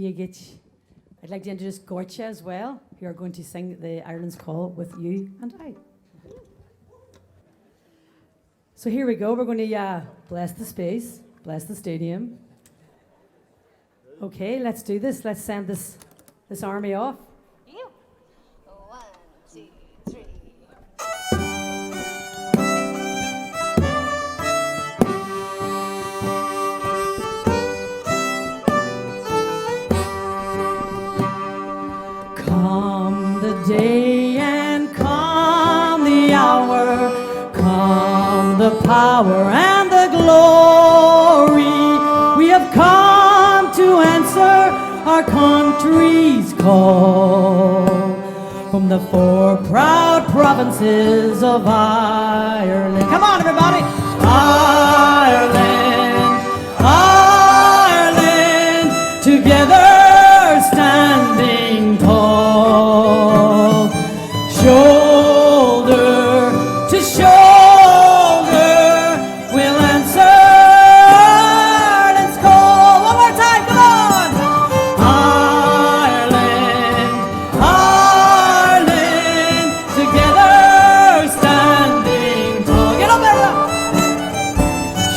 I'd like to introduce Goitse as well, who are going to sing the Ireland's Call with you and I. So here we go. We're going to bless the space, bless the stadium. Okay, let's do this. Let's send this army off. Yeah. 1, 2, 3. Come the day and come the hour, come the power and the glory. We have come to answer our country's call from the 4 proud provinces of Ireland. Come on, everybody! Ireland, Ireland, together standing tall, shoulder to shoulder, we'll answer Ireland's call. One more time, come on! Ireland, Ireland, together standing tall. Get up there!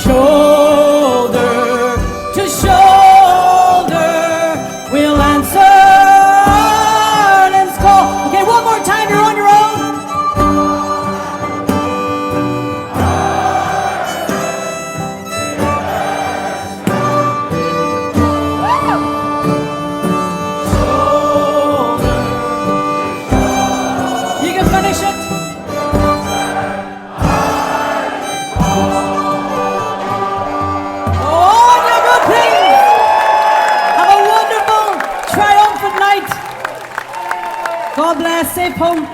Shoulder to shoulder, we'll answer Ireland's call. Okay, one more time, you're on your own. You can finish it. Oh, you good things. Have a wonderful, triumphant night. God bless. Safe home.